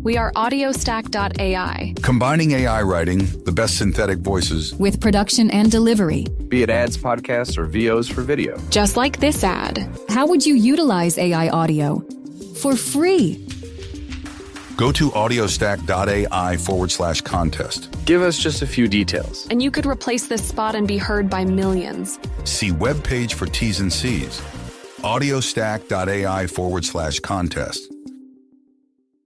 We are audiostack.ai. Combining AI writing, the best synthetic voices, With production and delivery. Be it ads, podcasts, or VOs for video. Just like this ad. How would you utilize AI audio? For free. go to audiostack.ai/contest. Give us just a few details. And you could replace this spot and be heard by millions. See webpage for T's and C's. audiostack.ai/contest.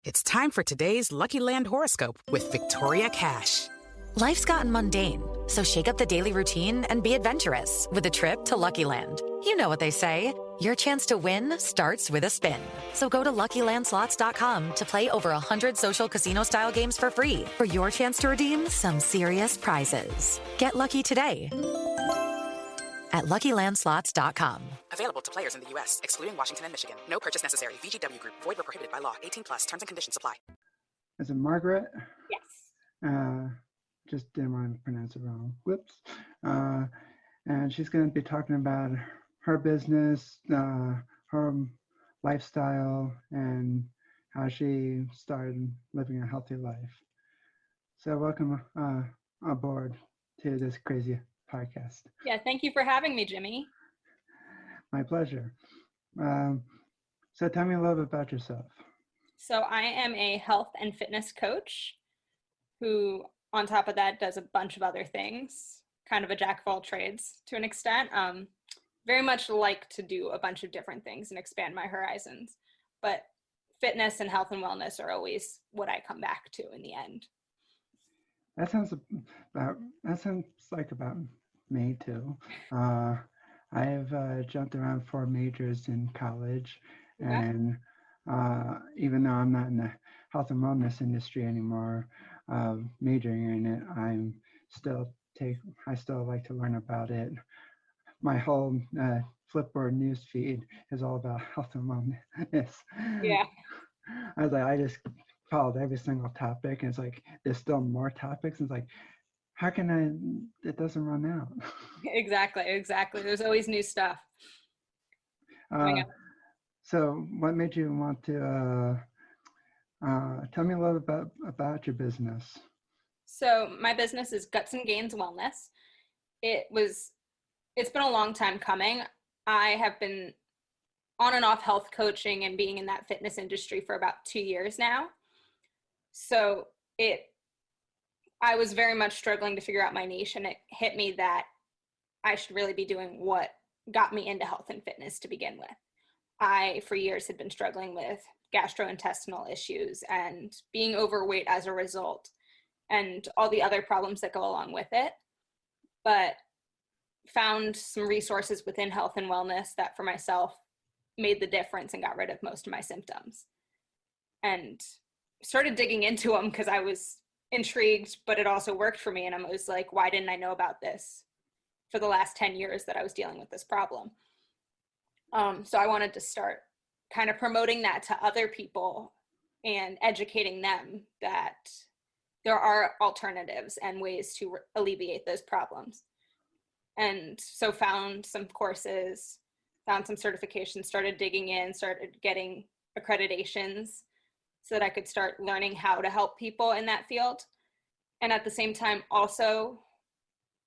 It's time for today's Lucky Land horoscope with Victoria Cash. Life's gotten mundane, so shake up the daily routine and be adventurous with a trip to Lucky Land. You know what they say, your chance to win starts with a spin. So go to LuckyLandSlots.com to play over 100 social casino-style games for free for your chance to redeem some serious prizes. Get lucky today at LuckyLandSlots.com. Available to players in the U.S., excluding Washington and Michigan. No purchase necessary. VGW Group. Void where prohibited by law. 18+. Terms and conditions apply. Is it Margaret? Yes. Just didn't want to pronounce it wrong. Whoops. And she's going to be talking about her business, her lifestyle, and how she started living a healthy life. So welcome aboard to this crazy podcast. Yeah, thank you for having me, Jimmy. My pleasure. So tell me a little bit about yourself. So I am a health and fitness coach who, on top of that, does a bunch of other things, kind of a jack of all trades to an extent. Very much like to do a bunch of different things and expand my horizons. But fitness and health and wellness are always what I come back to in the end. That sounds like about me too. I've jumped around 4 majors in college, and even though I'm not in the health and wellness industry anymore, majoring in it, I still like to learn about it. My whole Flipboard news feed is all about health and wellness. Yeah. I just followed every single topic, and it's like there's still more topics, and it's like, how can it doesn't run out. Exactly. There's always new stuff. So what made you want to tell me a little bit about your business? So my business is Guts and Gains Wellness. It's been a long time coming. I have been on and off health coaching and being in that fitness industry for about 2 years now. So I was very much struggling to figure out my niche, and it hit me that I should really be doing what got me into health and fitness to begin with. I, for years, had been struggling with gastrointestinal issues and being overweight as a result, and all the other problems that go along with it, but found some resources within health and wellness that for myself made the difference and got rid of most of my symptoms. And started digging into them because I was intrigued, but it also worked for me. And I was like, why didn't I know about this for the last 10 years that I was dealing with this problem? So I wanted to start kind of promoting that to other people and educating them that there are alternatives and ways to alleviate those problems. And so found some courses, found some certifications, started digging in, started getting accreditations so that I could start learning how to help people in that field. And at the same time, also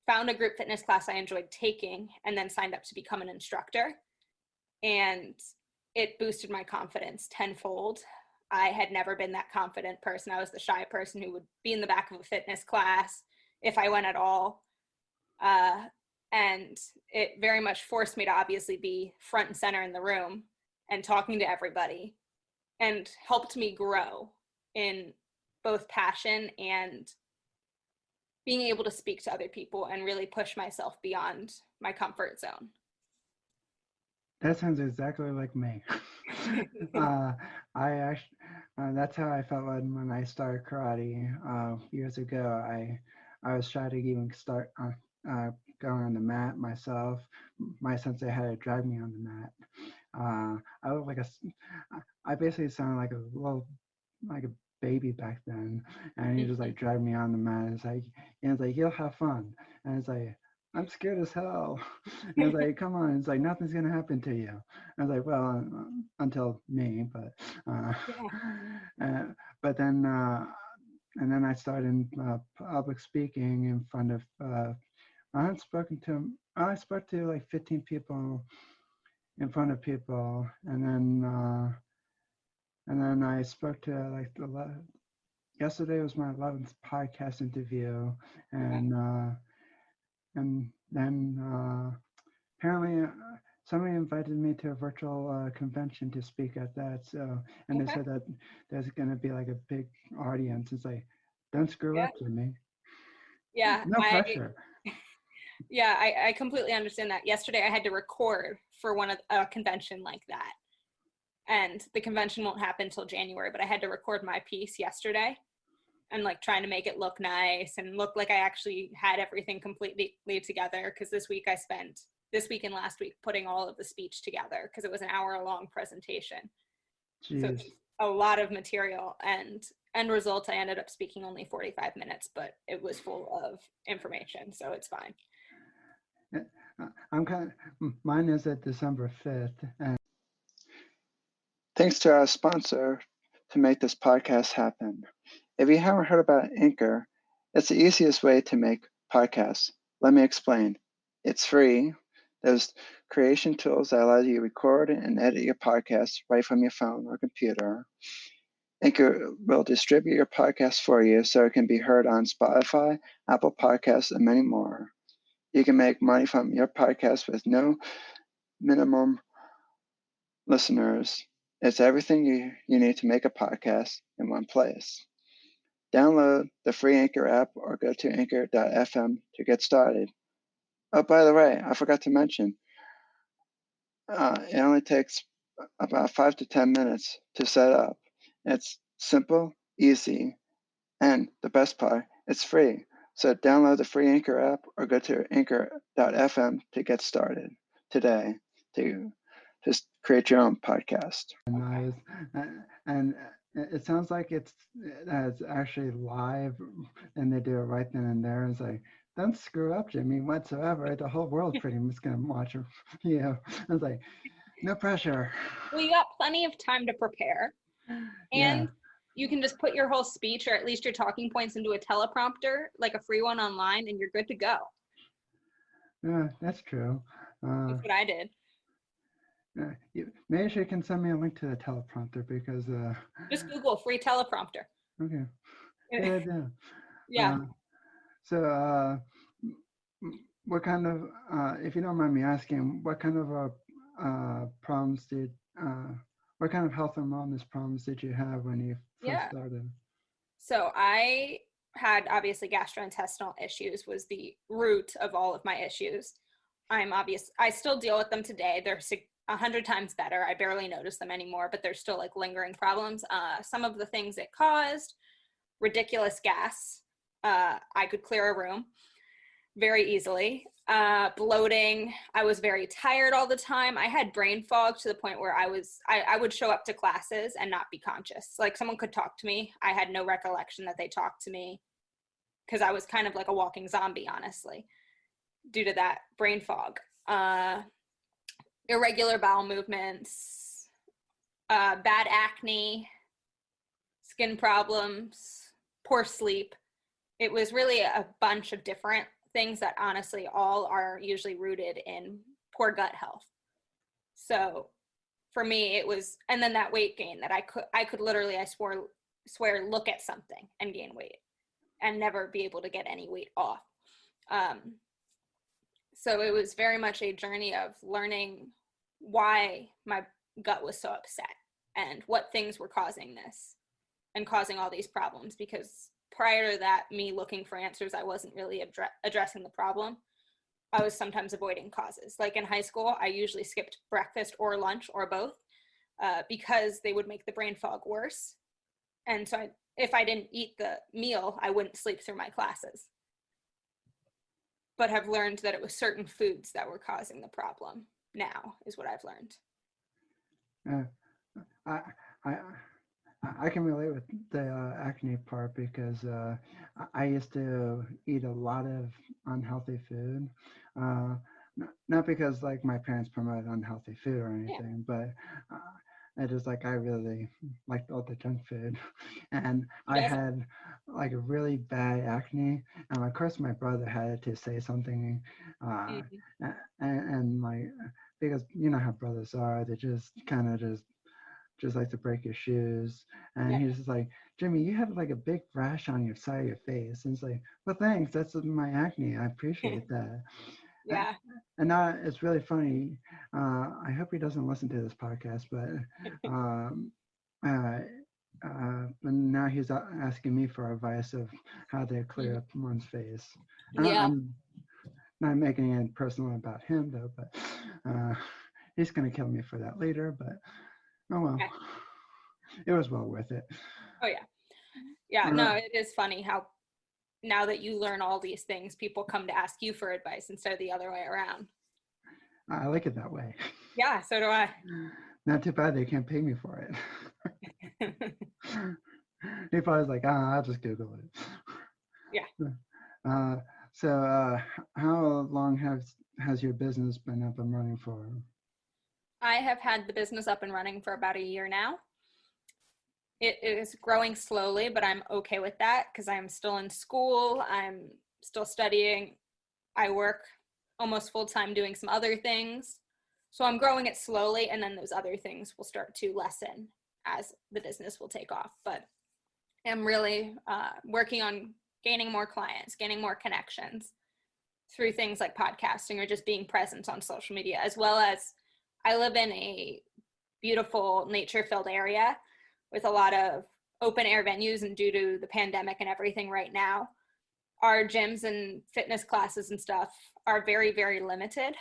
found a group fitness class I enjoyed taking and then signed up to become an instructor. And it boosted my confidence tenfold. I had never been that confident person. I was the shy person who would be in the back of a fitness class if I went at all. And it very much forced me to obviously be front and center in the room and talking to everybody, and helped me grow in both passion and being able to speak to other people and really push myself beyond my comfort zone. That sounds exactly like me. That's how I felt when I started karate years ago. I was shy to even start going on the mat myself. My sensei had to drag me on the mat. I looked I basically sounded like a baby back then, and he just dragged me on the mat. It's like you'll have fun, and it's like, I'm scared as hell. And it's like, come on, it's like nothing's gonna happen to you. I was like, well, until me, but but then and then I started public speaking in front of. I spoke to like 15 people in front of people, and then I spoke to like yesterday was my 11th podcast interview, and then apparently somebody invited me to a virtual convention to speak at that. So, and they said that there's going to be like a big audience. It's like, don't screw up, Jimmy. Yeah. No pressure. Yeah, I completely understand that. Yesterday I had to record for a convention like that. And the convention won't happen until January, but I had to record my piece yesterday and like trying to make it look nice and look like I actually had everything completely together. Because this week and last week putting all of the speech together because it was an hour-long presentation. Jeez. So it's a lot of material, and end result I ended up speaking only 45 minutes, but it was full of information, so it's fine. Mine is at December 5th. And thanks to our sponsor to make this podcast happen. If you haven't heard about Anchor, it's the easiest way to make podcasts. Let me explain. It's free. There's creation tools that allow you to record and edit your podcast right from your phone or computer. Anchor will distribute your podcast for you so it can be heard on Spotify, Apple Podcasts, and many more. You can make money from your podcast with no minimum listeners. It's everything you need to make a podcast in one place. Download the free Anchor app or go to anchor.fm to get started. Oh, by the way, I forgot to mention, it only takes about 5 to 10 minutes to set up. It's simple, easy, and the best part, it's free. So download the free Anchor app or go to anchor.fm to get started today to just create your own podcast. And it sounds like it's actually live and they do it right then and there. It's like, don't screw up, Jimmy, whatsoever. The whole world pretty much going to watch you. You know, it's like, no pressure. Well, you got plenty of time to prepare. And you can just put your whole speech or at least your talking points into a teleprompter, like a free one online, and you're good to go. Yeah, that's true. That's what I did. Maybe you can send me a link to the teleprompter because just Google free teleprompter. Okay. Yeah. Yeah. So what kind of if you don't mind me asking, what kind of problems what kind of health and wellness problems did you have when you first started? So I had obviously gastrointestinal issues was the root of all of my issues. I still deal with them today. They're 100 times better. I barely notice them anymore, but they're still like lingering problems. Some of the things it caused, ridiculous gas. I could clear a room very easily. Bloating. I was very tired all the time. I had brain fog to the point where I would show up to classes and not be conscious. Like someone could talk to me. I had no recollection that they talked to me because I was kind of like a walking zombie, honestly, due to that brain fog. Irregular bowel movements, bad acne, skin problems, poor sleep. It was really a bunch of different things that honestly all are usually rooted in poor gut health. So for me it was, and then that weight gain that I could literally, I swear look at something and gain weight and never be able to get any weight off. So it was very much a journey of learning why my gut was so upset and what things were causing this and causing all these problems, because prior to that, me looking for answers, I wasn't really addressing the problem. I was sometimes avoiding causes. Like in high school, I usually skipped breakfast or lunch or both because they would make the brain fog worse. And so if I didn't eat the meal, I wouldn't sleep through my classes. But have learned that it was certain foods that were causing the problem now, is what I've learned. I can relate with the acne part because I used to eat a lot of unhealthy food. Not because like my parents promoted unhealthy food or anything, but just like I really liked all the junk food, and I Yes. had like a really bad acne, and of course my brother had to say something, uh, Mhm. and like because you know how brothers are, they just kind of just like to break your shoes, and Yeah. he's just like, Jimmy, you have like a big rash on your side of your face, and it's like, well, thanks, that's my acne, I appreciate that. Uh, Yeah. and now it's really funny. I hope he doesn't listen to this podcast, but uh, but now he's asking me for advice of how to clear up one's face. Yeah. I'm not making it personal about him though, but he's gonna kill me for that later. But oh well, Okay. it was well worth it. Oh yeah. Yeah. Uh, No, it is funny how now that you learn all these things, people come to ask you for advice instead of the other way around. I like it that way. Yeah, so do I. Not too bad they can't pay me for it. He probably was like, I'll just Google it. Yeah. So how long has your business been up and running for? I have had the business up and running for about a year now. It is growing slowly, but I'm okay with that because I'm still in school. I'm still studying. I work almost full time doing some other things. So I'm growing it slowly, and then those other things will start to lessen as the business will take off. But I'm really working on gaining more clients, gaining more connections through things like podcasting or just being present on social media, as well as I live in a beautiful nature-filled area with a lot of open air venues, and due to the pandemic and everything right now, our gyms and fitness classes and stuff are very, very limited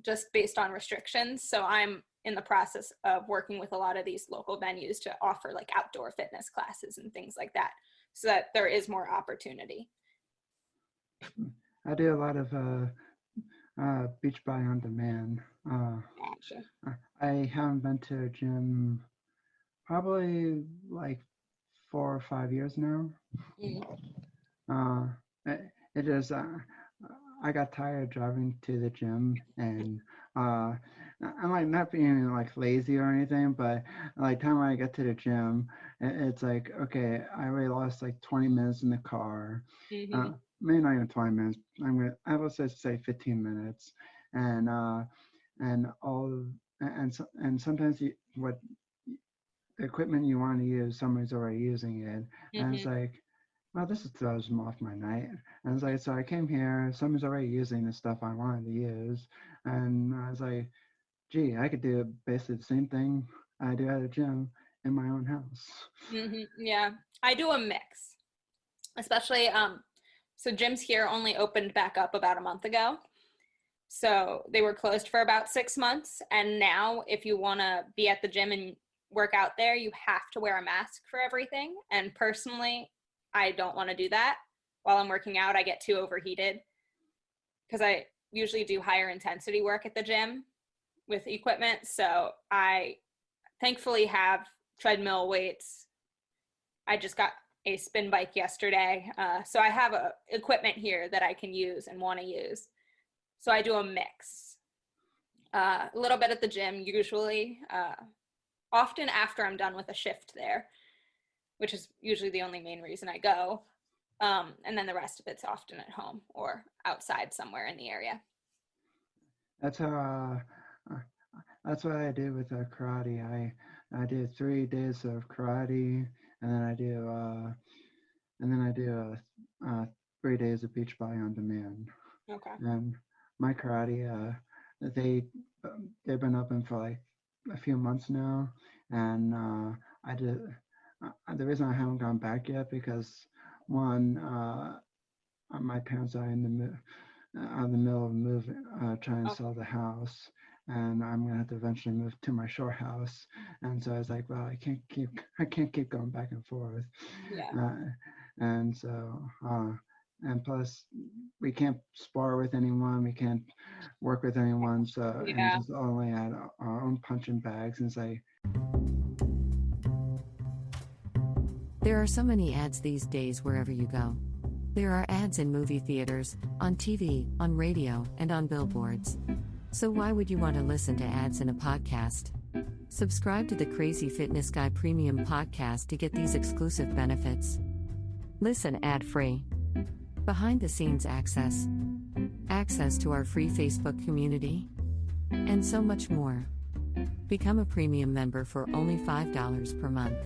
just based on restrictions. So I'm in the process of working with a lot of these local venues to offer like outdoor fitness classes and things like that so that there is more opportunity. I do a lot of beach buy on demand. Gotcha. I haven't been to a gym probably like 4 or 5 years now. It is. I got tired driving to the gym, and I'm like not being like lazy or anything, but like time when I get to the gym, it's like okay, I already lost like 20 minutes in the car. Maybe not even 20 minutes. I will say 15 minutes, and sometimes what equipment you want to use, somebody's already using it, and it's like, well, this throws off my night. And it's like, so I came here, someone's already using the stuff I wanted to use, and I was like, gee, I could do basically the same thing I do at a gym in my own house. Yeah, I do a mix, especially so gyms here only opened back up about a month ago. So they were closed for about 6 months. And now if you want to be at the gym and work out there, you have to wear a mask for everything. And personally, I don't want to do that. While I'm working out, I get too overheated because I usually do higher intensity work at the gym with equipment. So I thankfully have treadmill weights. I just got a spin bike yesterday. So I have equipment here that I can use and want to use. So I do a mix. A little bit at the gym, usually, often after I'm done with a shift there, which is usually the only main reason I go. And then the rest of it's often at home or outside somewhere in the area. That's how. That's what I do with karate. I do 3 days of karate, and then I do 3 days of beach body on demand. Okay. And my karate, they've been open for like a few months now, and I did. The reason I haven't gone back yet because one, my parents are in the middle of moving, trying to sell the house, and I'm gonna have to eventually move to my shore house. And so I was like, well, I can't keep going back and forth. Yeah. And so, and plus, we can't spar with anyone. We can't work with anyone. So, Yeah. and just only at our own punching bags. And say, there are so many ads these days wherever you go. There are ads in movie theaters, on TV, on radio, and on billboards. So why would you want to listen to ads in a podcast? Subscribe to the Crazy Fitness Guy Premium podcast to get these exclusive benefits. Listen ad-free. Behind the scenes access. Access to our free Facebook community. And so much more. Become a premium member for only $5 per month.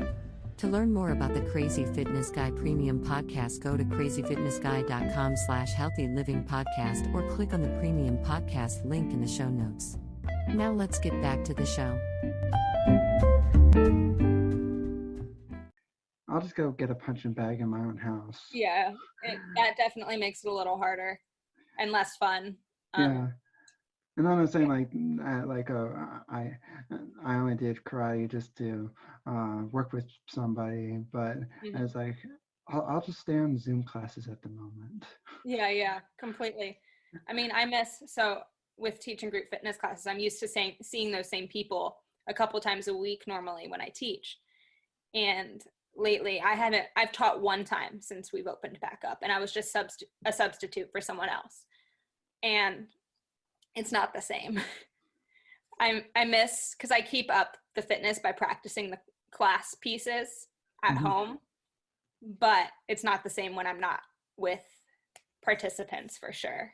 To learn more about the Crazy Fitness Guy Premium podcast, go to crazyfitnessguy.com/healthylivingpodcast or click on the premium podcast link in the show notes. Now let's get back to the show. I'll just go get a punching bag in my own house. Yeah, that definitely makes it a little harder and less fun. Yeah. And I'm not saying I only did karate just to work with somebody, but I was like, I'll just stay on Zoom classes at the moment. Yeah, completely. I mean, so with teaching group fitness classes, I'm used to seeing those same people a couple times a week normally when I teach. And lately I've taught one time since we've opened back up, and I was just a substitute for someone else. And it's not the same. I miss, because I keep up the fitness by practicing the class pieces at home, but it's not the same when I'm not with participants, for sure.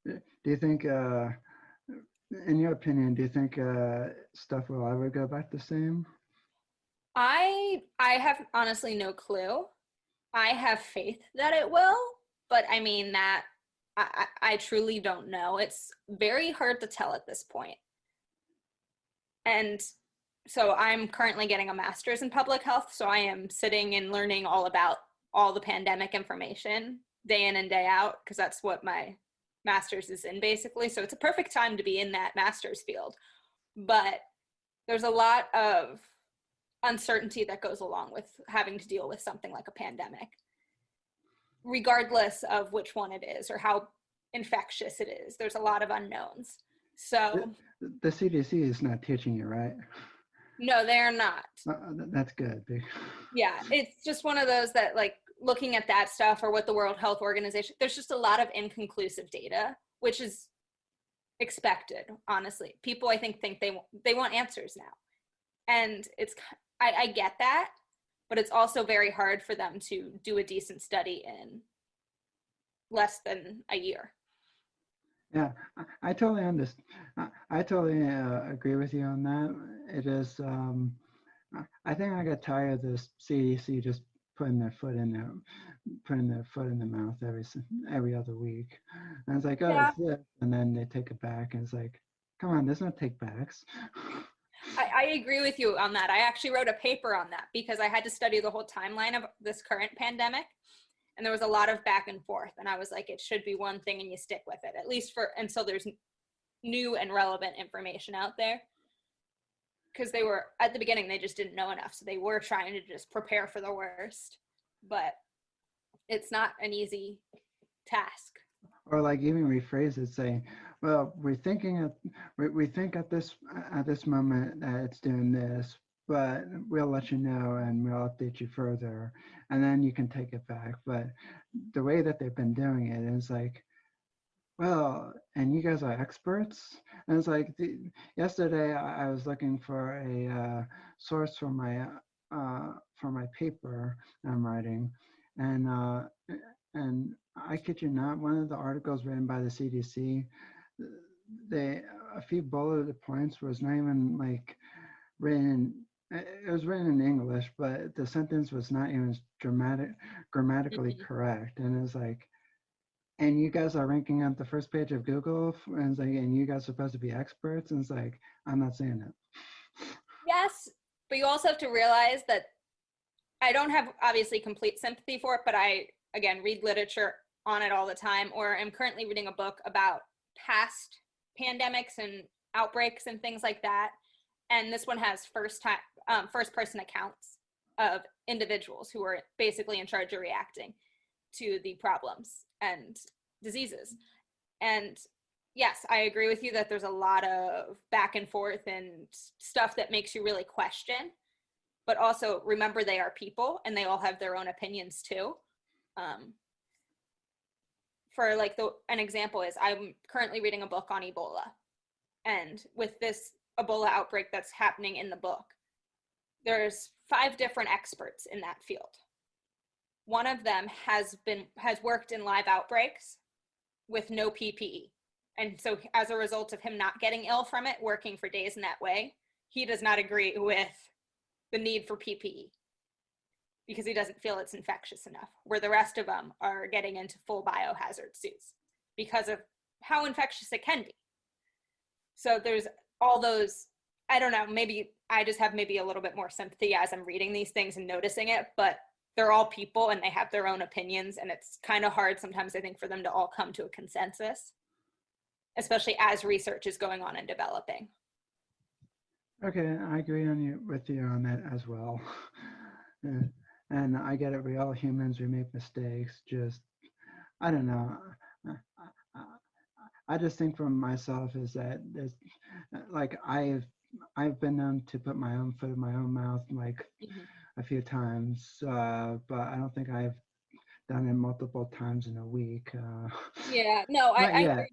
Do you think, in your opinion, do you think stuff will ever go back the same? I have honestly no clue. I have faith that it will, but I mean that I truly don't know. It's very hard to tell at this point. And so I'm currently getting a master's in public health. So I am sitting and learning all about all the pandemic information day in and day out, because that's what my master's is in basically. So it's a perfect time to be in that master's field. But there's a lot of uncertainty that goes along with having to deal with something like a pandemic, regardless of which one it is or how infectious it is. There's a lot of unknowns. So the CDC is not teaching you, right? No, they're not. That's good. Yeah, it's just one of those that, like, looking at that stuff or what the World Health Organization, there's just a lot of inconclusive data, which is expected, honestly. People, I think they want answers now. And I get that, but it's also very hard for them to do a decent study in less than a year. Yeah, I totally understand. I totally agree with you on that. It is. I think I got tired of this CDC just putting their foot in the mouth every other week. And it's like, oh, Yeah. it's this, and then they take it back, and it's like, come on, there's no take backs. I agree with you on that. I actually wrote a paper on that because I had to study the whole timeline of this current pandemic. And there was a lot of back and forth. And I was like, it should be one thing and you stick with it, at least until there's new and relevant information out there. Because they were, at the beginning, they just didn't know enough. So they were trying to just prepare for the worst. But it's not an easy task. Or like even rephrase it, saying, well, we think at this moment that it's doing this, but we'll let you know and we'll update you further, and then you can take it back. But the way that they've been doing it is like, well, and you guys are experts. And it's like, yesterday I was looking for a source for my paper I'm writing, and I kid you not, one of the articles written by the CDC, a few bulleted points was not even like written. It was written in English, but the sentence was not even grammatically correct. And it's like, and you guys are ranking on the first page of Google, and it's like, and you guys are supposed to be experts. And it's like, I'm not saying that. Yes, but you also have to realize that I don't have obviously complete sympathy for it, but I, again, read literature on it all the time, or I'm currently reading a book about past pandemics and outbreaks and things like that. And this one has first person accounts of individuals who are basically in charge of reacting to the problems and diseases. And yes, I agree with you that there's a lot of back and forth and stuff that makes you really question, but also remember they are people and they all have their own opinions too. For like an example is I'm currently reading a book on Ebola, and with this Ebola outbreak that's happening in the book, there's 5 different experts in that field. One of them has worked in live outbreaks with no PPE. And so as a result of him not getting ill from it, working for days in that way, he does not agree with the need for PPE because he doesn't feel it's infectious enough, where the rest of them are getting into full biohazard suits because of how infectious it can be. So there's all those, I don't know, maybe I just have maybe a little bit more sympathy as I'm reading these things and noticing it, but they're all people and they have their own opinions, and it's kind of hard sometimes, I think, for them to all come to a consensus, especially as research is going on and developing. Okay, I agree with you on that as well. And I get it, we all humans, we make mistakes. Just, I don't know. I just think for myself is that there's, like, I've been known to put my own foot in my own mouth, like a few times, but I don't think I've done it multiple times in a week. Yeah, no, Not yet.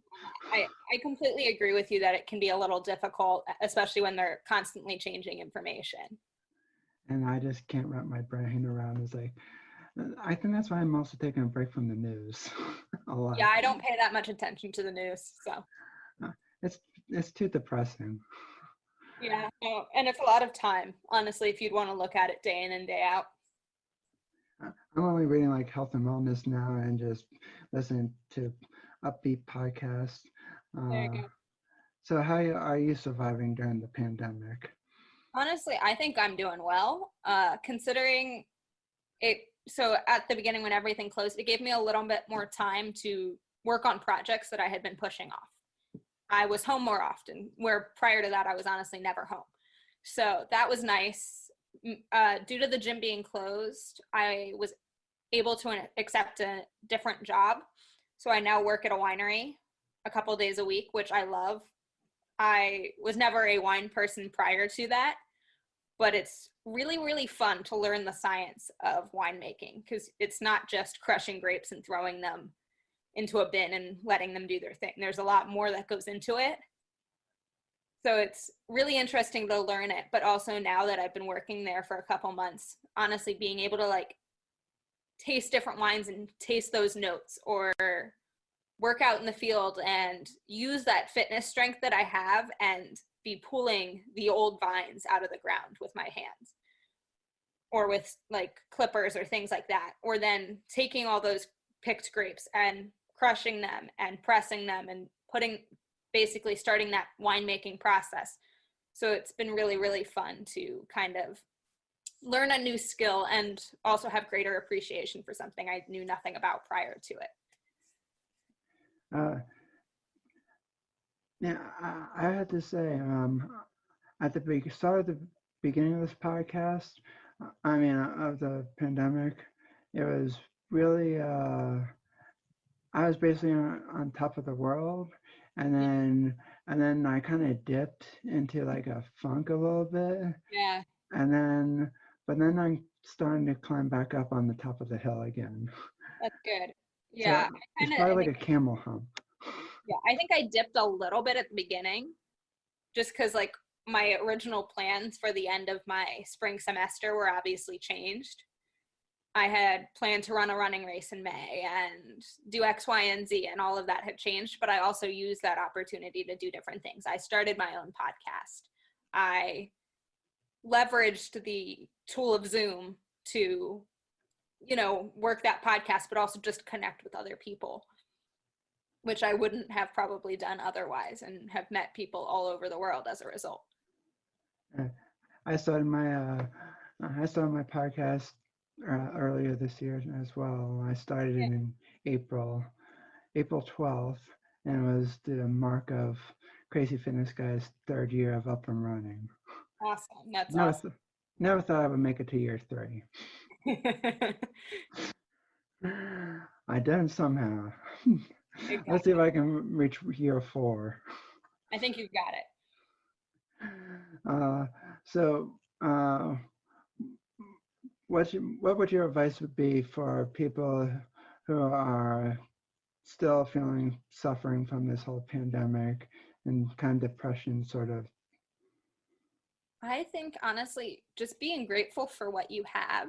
I completely agree with you that it can be a little difficult, especially when they're constantly changing information. And I just can't wrap my brain around. It's like, I think that's why I'm also taking a break from the news a lot. Yeah, I don't pay that much attention to the news, so. It's too depressing. Yeah, no, and it's a lot of time, honestly, if you'd want to look at it day in and day out. I'm only reading like health and wellness now and just listening to upbeat podcasts. There you go. So how are you surviving during the pandemic? Honestly, I think I'm doing well, considering it. So at the beginning when everything closed, it gave me a little bit more time to work on projects that I had been pushing off. I was home more often, where prior to that, I was honestly never home. So that was nice. Due to the gym being closed, I was able to accept a different job. So I now work at a winery a couple days a week, which I love. I was never a wine person prior to that, but it's really, really fun to learn the science of winemaking, because it's not just crushing grapes and throwing them into a bin and letting them do their thing. There's a lot more that goes into it. So it's really interesting to learn it, but also now that I've been working there for a couple months, honestly, being able to like taste different wines and taste those notes, or work out in the field and use that fitness strength that I have and be pulling the old vines out of the ground with my hands, or with like clippers or things like that, or then taking all those picked grapes and crushing them and pressing them and basically starting that winemaking process. So it's been really, really fun to kind of learn a new skill and also have greater appreciation for something I knew nothing about prior to it. Yeah, I had to say, at the start of the beginning of this podcast, I mean, of the pandemic, it was really, I was basically on top of the world, and then I kind of dipped into like a funk a little bit. Yeah. But then I'm starting to climb back up on the top of the hill again. That's good. Yeah. So it's probably like a camel hump. Yeah, I think I dipped a little bit at the beginning, just because like my original plans for the end of my spring semester were obviously changed. I had planned to run a running race in May and do X, Y, and Z, and all of that had changed, but I also used that opportunity to do different things. I started my own podcast. I leveraged the tool of Zoom to, work that podcast, but also just connect with other people, which I wouldn't have probably done otherwise, and have met people all over the world as a result. I started my podcast earlier this year as well. I started it in April 12th, and it was the mark of Crazy Fitness Guy's 3rd year of up and running. Awesome. That's awesome. Never thought I would make it to year 3. I did somehow. Let's see if I can reach year 4. I think you've got it. What would your advice be for people who are still suffering from this whole pandemic and kind of depression sort of I think honestly, just being grateful for what you have,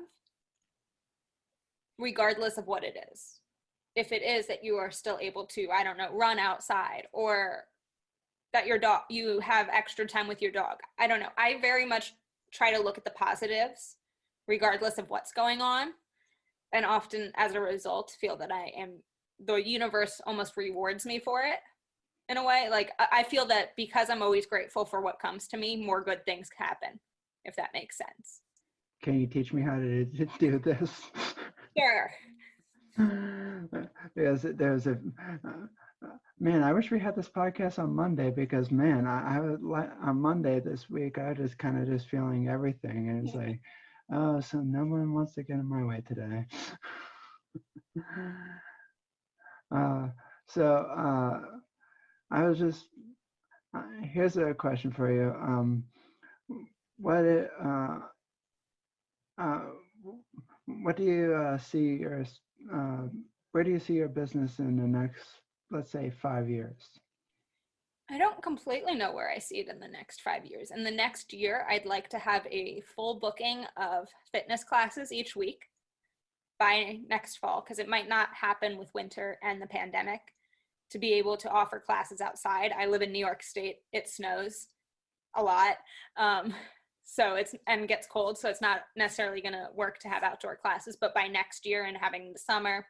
regardless of what it is. If it is that you are still able to, I don't know, run outside, or that your dog, you have extra time with your dog. I don't know. I very much try to look at the positives, regardless of what's going on. And often as a result, feel that the universe almost rewards me for it in a way. Like I feel that because I'm always grateful for what comes to me, more good things happen, if that makes sense. Can you teach me how to do this? Sure. There's a man, I wish we had this podcast on Monday, because man, I was on Monday this week, I was just kind of just feeling everything, and it's like, oh, so no one wants to get in my way today. I was just here's a question for you. What do you see your where do you see your business in the next, let's say, 5 years? I don't completely know where I see it in the next 5 years. In the next year, I'd like to have a full booking of fitness classes each week by next fall, because it might not happen with winter and the pandemic to be able to offer classes outside. I live in New York State. It snows a lot. And gets cold, so it's not necessarily going to work to have outdoor classes. But by next year, and having the summer,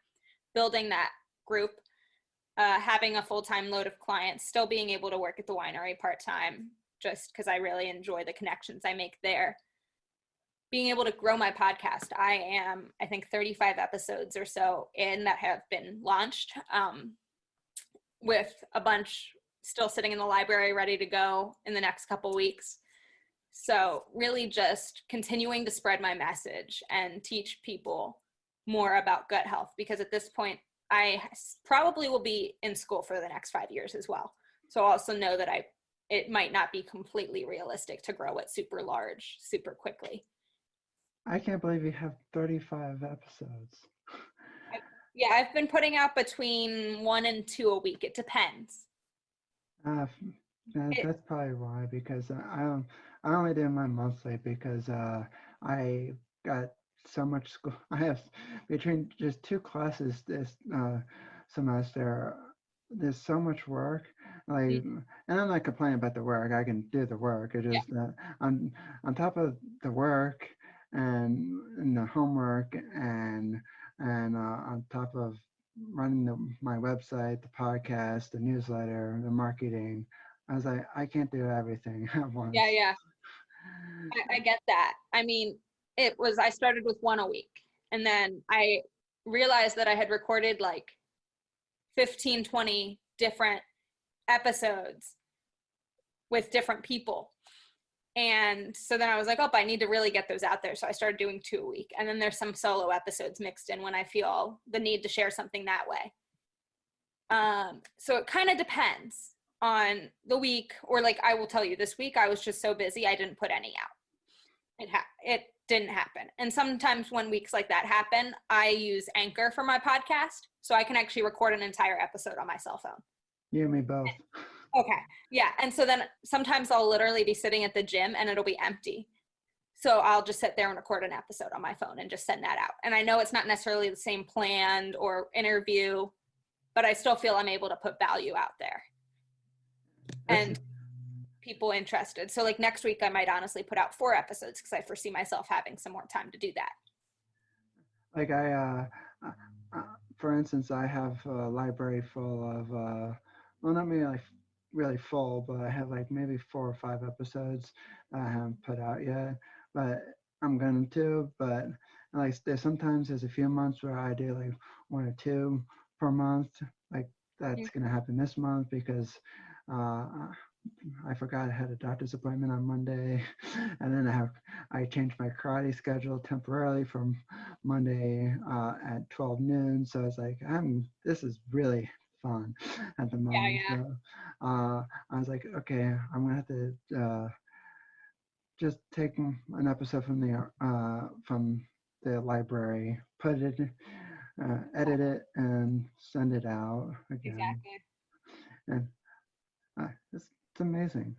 building that group, having a full-time load of clients, still being able to work at the winery part-time, just because I really enjoy the connections I make there. Being able to grow my podcast. I think 35 episodes or so in that have been launched, with a bunch still sitting in the library ready to go in the next couple weeks. So really just continuing to spread my message and teach people more about gut health, because at this point, I probably will be in school for the next 5 years as well. So I also know that it might not be completely realistic to grow it super large, super quickly. I can't believe you have 35 episodes. Yeah, I've been putting out between 1 and 2 a week. It depends. That's probably why, because I only do mine monthly, because I got so much school. I have, between just 2 classes this semester, there's so much work. Like, and I'm not complaining about the work. I can do the work. It just on top of the work and the homework and on top of running my website, the podcast, the newsletter, the marketing, I was like, I can't do everything at once. Yeah. I get that. I mean, I started with 1 a week, and then I realized that I had recorded like 15, 20 different episodes with different people. And so then I was like, I need to really get those out there. So I started doing 2 a week. And then there's some solo episodes mixed in when I feel the need to share something that way. So it kind of depends on the week, or like I will tell you, this week I was just so busy I didn't put any out. It didn't happen. And sometimes when weeks like that happen, I use Anchor for my podcast, so I can actually record an entire episode on my cell phone. You and me both. Okay. Yeah. And so then sometimes I'll literally be sitting at the gym and it'll be empty. So I'll just sit there and record an episode on my phone and just send that out. And I know it's not necessarily the same planned or interview, but I still feel I'm able to put value out there and people interested. So like next week, I might honestly put out 4 episodes, because I foresee myself having some more time to do that. Like for instance, I have a library full of, well, not really full, but I have like maybe 4 or 5 episodes that I haven't put out yet, but I'm going to. But like there's a few months where I do like 1 or 2 per month. Like that's going to happen this month, because I forgot I had a doctor's appointment on Monday, and then I changed my karate schedule temporarily from Monday at 12 noon. So it's like, this is really fun at the moment. Yeah. So I was like, okay, I'm gonna have to just take an episode from the library, put it, edit it, and send it out again. Exactly. And it's amazing.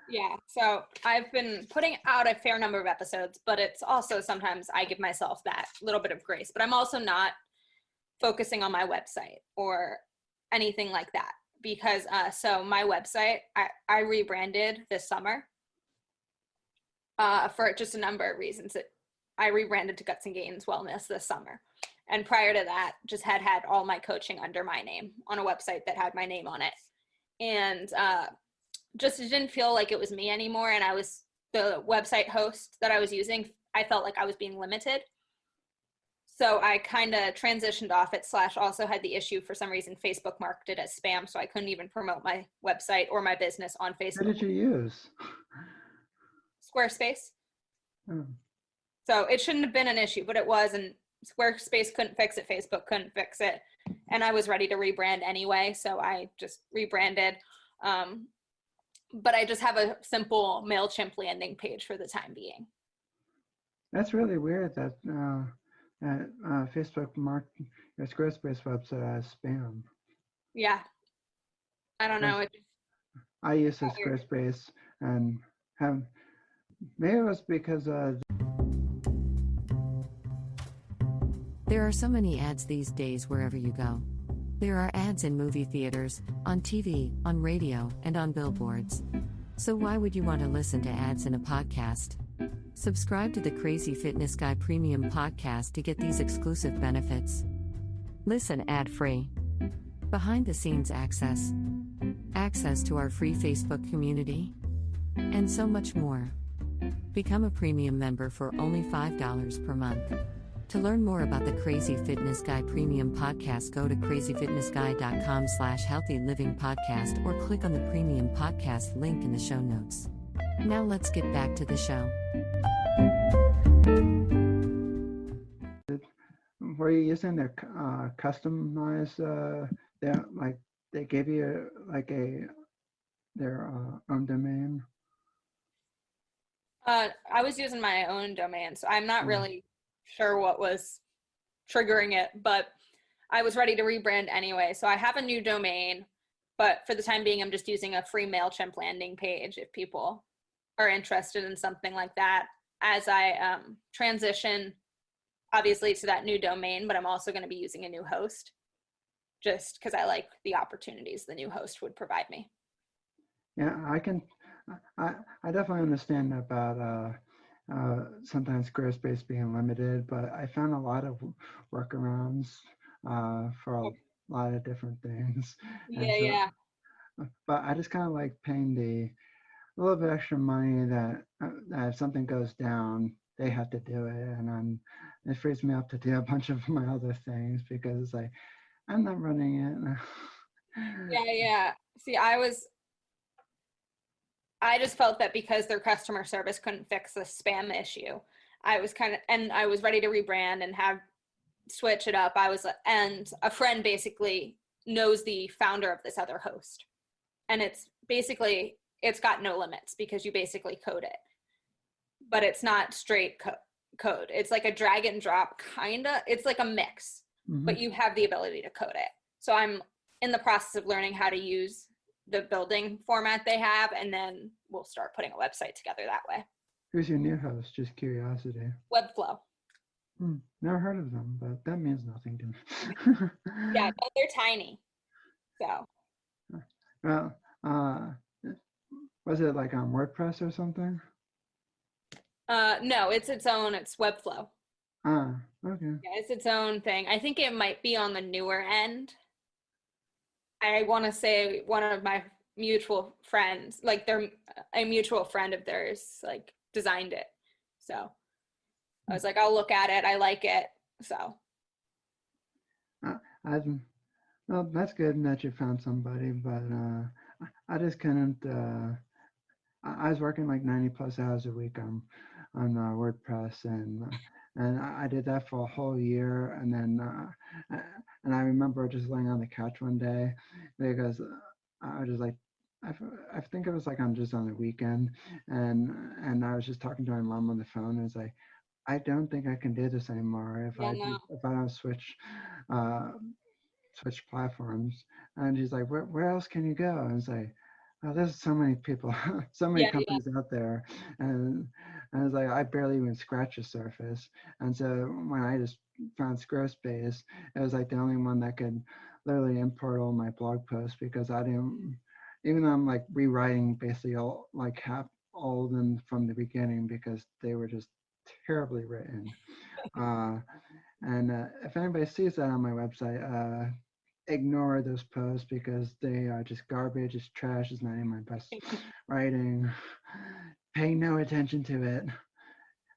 Yeah, so I've been putting out a fair number of episodes, but it's also sometimes I give myself that little bit of grace, but I'm also not focusing on my website or anything like that because so my website, I rebranded this summer for just a number of reasons. I rebranded to Guts and Gains Wellness this summer. And prior to that, just had all my coaching under my name on a website that had my name on it. And just it didn't feel like it was me anymore. And the website host that I was using, I felt like I was being limited. So I kind of transitioned off it, / also had the issue for some reason Facebook marked it as spam. So I couldn't even promote my website or my business on Facebook. What did you use? Squarespace. Oh. So it shouldn't have been an issue, but it was. And Squarespace couldn't fix it. Facebook couldn't fix it. And I was ready to rebrand anyway. So I just rebranded. But I just have a simple MailChimp landing page for the time being. That's really weird that Facebook marked your Squarespace website as spam. Yeah. I don't know. I use a Squarespace and maybe it was because There are so many ads these days wherever you go. There are ads in movie theaters, on TV, on radio, and on billboards. So why would you want to listen to ads in a podcast? Subscribe to the Crazy Fitness Guy Premium Podcast to get these exclusive benefits. Listen ad-free. Behind-the-scenes access. Access to our free Facebook community. And so much more. Become a premium member for only $5 per month. To learn more about the Crazy Fitness Guy Premium Podcast, go to crazyfitnessguy.com/healthylivingpodcast or click on the Premium Podcast link in the show notes. Now let's get back to the show. were you using their customized they gave you their own domain? I was using my own domain, so I'm not really sure what was triggering it, but I was ready to rebrand anyway. So I have a new domain, but for the time being, I'm just using a free MailChimp landing page if people are interested in something like that. As I transition, obviously, to that new domain, but I'm also going to be using a new host just because I like the opportunities the new host would provide me. Yeah, I definitely understand about sometimes Squarespace being limited, but I found a lot of workarounds for a lot of different things. Yeah. But I just kind of like paying a little bit extra money that if something goes down, they have to do it, and it frees me up to do a bunch of my other things because it's like I'm not running it. Yeah. See, I just felt that because their customer service couldn't fix the spam issue, I was ready to rebrand and switch it up. And a friend basically knows the founder of this other host. And it's got no limits because you basically code it, but it's not straight code. It's like a drag and drop it's like a mix, but you have the ability to code it. So I'm in the process of learning how to use the building format they have, and then we'll start putting a website together that way. Who's your new host? Just curiosity. Webflow. Never heard of them, but that means nothing to me. Yeah, no, they're tiny. So. Well, was it like on WordPress or something? No, it's its own. It's Webflow. Okay. Yeah, it's its own thing. I think it might be on the newer end. I want to say one of my mutual friends, a mutual friend of theirs, designed it. So I was like, I'll look at it. I like it. So. Well, that's good that you found somebody, but I just couldn't. I was working like 90 plus hours a week on WordPress, and I did that for a whole year, and then and I remember just laying on the couch one day because I was just like, I think it was like on the weekend, and I was just talking to my mom on the phone, and it's like, I don't think I can do this anymore if I don't switch platforms. And she's like, where else can you go? And it's like, oh, there's so many people, so many Yeah, companies out there, and it's like I barely even scratch the surface. And so when I just found Squarespace, it was like the only one that could literally import all my blog posts, because I didn't, even though I'm like rewriting basically half all of them from the beginning, because they were just terribly written. And if anybody sees that on my website, ignore those posts, because they are just garbage. It's trash. It's not even my best writing. Pay no attention to it.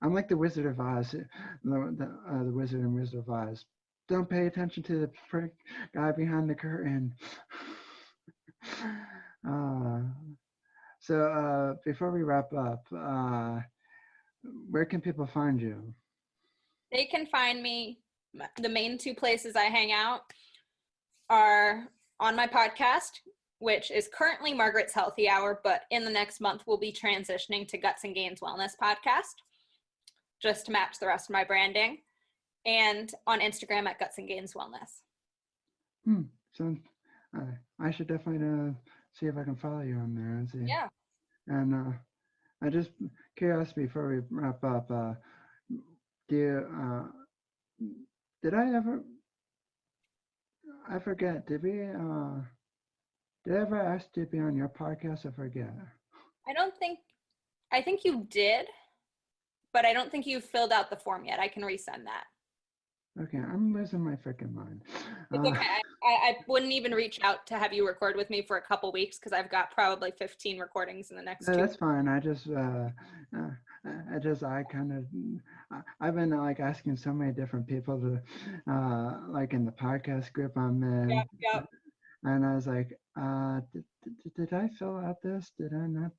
I'm like the Wizard of Oz, the Wizard and Wizard of Oz. Don't pay attention to the prick guy behind the curtain. So before we wrap up, where can people find you? They can find me. The main two places I hang out are on my podcast, which is currently Margaret's Healthy Hour, but in the next month we'll be transitioning to Guts and Gains Wellness Podcast, just to match the rest of my branding, and on Instagram at Guts and Gains Wellness. So I should definitely see if I can follow you on there and see. Yeah. And I just curious before we wrap up, did I ever? I forget. Did I ever ask you to be on your podcast? I forget. I think you did, but I don't think you've filled out the form yet. I can resend that. Okay, I'm losing my freaking mind. It's okay. I wouldn't even reach out to have you record with me for a couple weeks, because I've got probably 15 recordings in the next 2 That's fine. I've been like asking so many different people to, like in the podcast group I'm in. Yep. And I was like, did I fill out this? Did I not?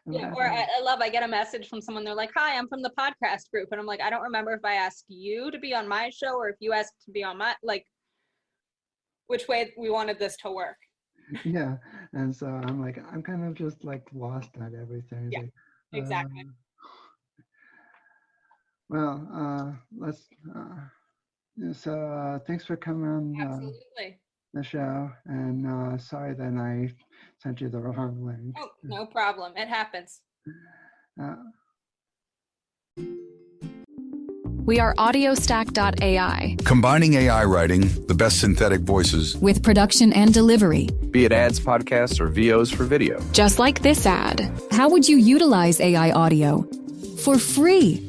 Yeah, or I get a message from someone. They're like, hi, I'm from the podcast group. And I'm like, I don't remember if I asked you to be on my show or if you asked to be on my, like, which way we wanted this to work. Yeah. And so I'm like, I'm kind of just like lost at everything. Yeah, like, exactly. Well, so thanks for coming on Absolutely. the show, and sorry that I sent you the wrong link. Oh, no problem. It happens. We are audiostack.ai Combining AI writing, the best synthetic voices, with production and delivery. Be it ads, podcasts, or VOs for video. Just like this ad. How would you utilize AI audio? For free.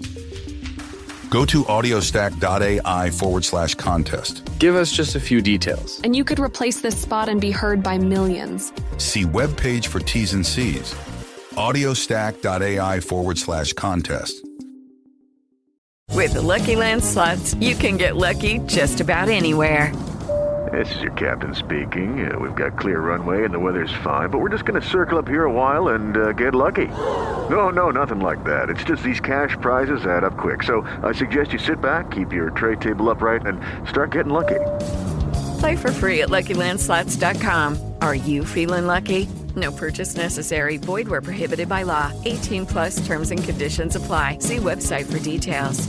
go to audiostack.ai/contest. Give us just a few details. And you could replace this spot and be heard by millions. See webpage for T's and C's. audiostack.ai/contest. With the Lucky Land Slots, you can get lucky just about anywhere. This is your captain speaking. We've got clear runway and the weather's fine, but we're just going to circle up here a while and get lucky. No, nothing like that. It's just these cash prizes add up quick. So I suggest you sit back, keep your tray table upright, and start getting lucky. Play for free at LuckyLandSlots.com. Are you feeling lucky? No purchase necessary. Void where prohibited by law. 18+ terms and conditions apply. See website for details.